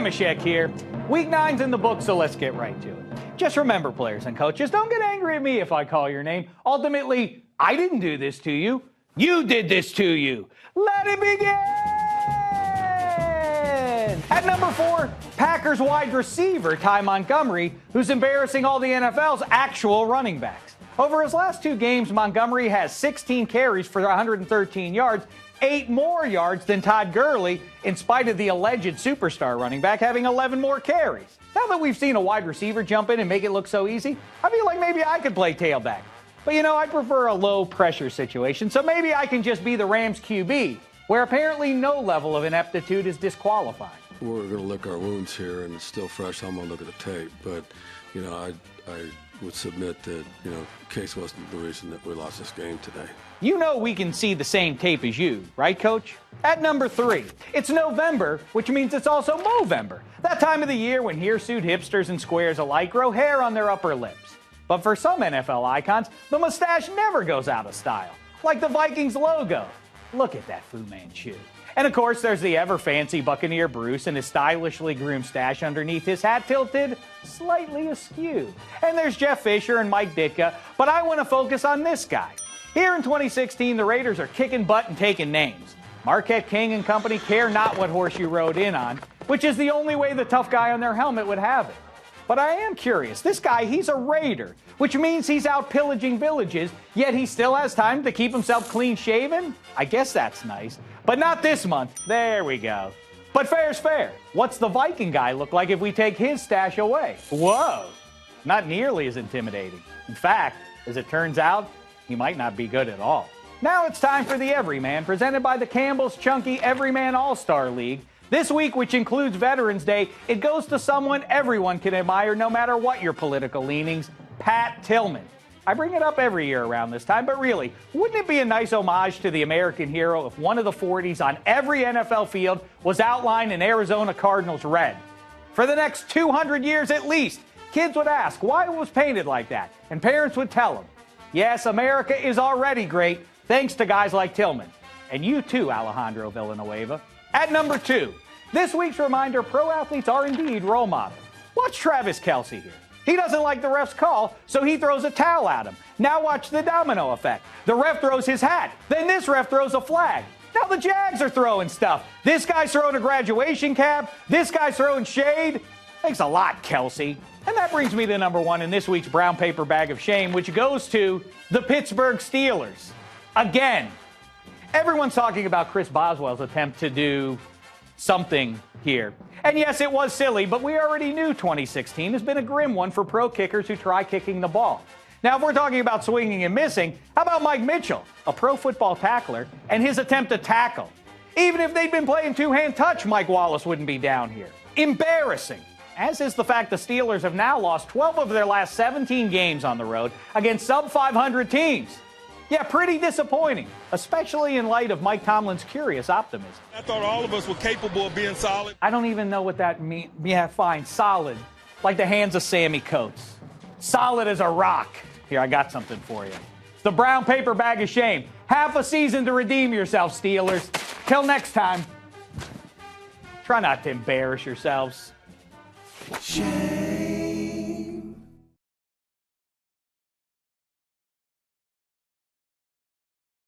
Dameshek here. Week 9's in the book, so let's get right to it. Just remember, players and coaches, don't get angry at me if I call your name. Ultimately, I didn't do this to you. You did this to you. Let it begin! At number 4, Packers wide receiver Ty Montgomery, who's embarrassing all the NFL's actual running backs. Over his last 2 games, Montgomery has 16 carries for 113 yards, 8 more yards than Todd Gurley, in spite of the alleged superstar running back having 11 more carries. Now that we've seen a wide receiver jump in and make it look so easy, I feel like maybe I could play tailback. But I prefer a low-pressure situation, so maybe I can just be the Rams QB, where apparently no level of ineptitude is disqualified. We're going to lick our wounds here, and it's still fresh. I'm going to look at the tape. But, I would submit that, Case wasn't the reason that we lost this game today. We can see the same tape as you, right, Coach? At number 3, it's November, which means it's also Movember. That time of the year when hirsute hipsters and squares alike grow hair on their upper lips. But for some NFL icons, the mustache never goes out of style, like the Vikings logo. Look at that Fu Manchu. And of course, there's the ever-fancy Buccaneer Bruce and his stylishly groomed stash underneath his hat tilted slightly askew. And there's Jeff Fisher and Mike Ditka, but I want to focus on this guy. Here in 2016, the Raiders are kicking butt and taking names. Marquette King and company care not what horse you rode in on, which is the only way the tough guy on their helmet would have it. But I am curious. This guy, he's a Raider, which means he's out pillaging villages, yet he still has time to keep himself clean-shaven? I guess that's nice. But not this month. There we go. But fair's fair. What's the Viking guy look like if we take his stash away? Whoa. Not nearly as intimidating. In fact, as it turns out, he might not be good at all. Now it's time for the Everyman, presented by the Campbell's Chunky Everyman All-Star League. This week, which includes Veterans Day, it goes to someone everyone can admire no matter what your political leanings, Pat Tillman. I bring it up every year around this time, but really, wouldn't it be a nice homage to the American hero if one of the 40s on every NFL field was outlined in Arizona Cardinals red? For the next 200 years at least, kids would ask why it was painted like that, and parents would tell them, yes, America is already great, thanks to guys like Tillman. And you too, Alejandro Villanueva. At number 2, this week's reminder, pro athletes are indeed role models. Watch Travis Kelce here. He doesn't like the ref's call, so he throws a towel at him. Now watch the domino effect. The ref throws his hat. Then this ref throws a flag. Now the Jags are throwing stuff. This guy's throwing a graduation cap. This guy's throwing shade. Thanks a lot, Kelce. And that brings me to number 1 in this week's brown paper bag of shame, which goes to the Pittsburgh Steelers. Again. Everyone's talking about Chris Boswell's attempt to do something here. And yes, it was silly, but we already knew 2016 has been a grim one for pro kickers who try kicking the ball. Now, if we're talking about swinging and missing, how about Mike Mitchell, a pro football tackler, and his attempt to tackle? Even if they'd been playing two-hand touch, Mike Wallace wouldn't be down here. Embarrassing. As is the fact the Steelers have now lost 12 of their last 17 games on the road against sub-500 teams. Yeah, pretty disappointing, especially in light of Mike Tomlin's curious optimism. I thought all of us were capable of being solid. I don't even know what that means. Yeah, fine, solid, like the hands of Sammy Coates. Solid as a rock. Here, I got something for you. It's the brown paper bag of shame. Half a season to redeem yourself, Steelers. Till next time, try not to embarrass yourselves. Shek.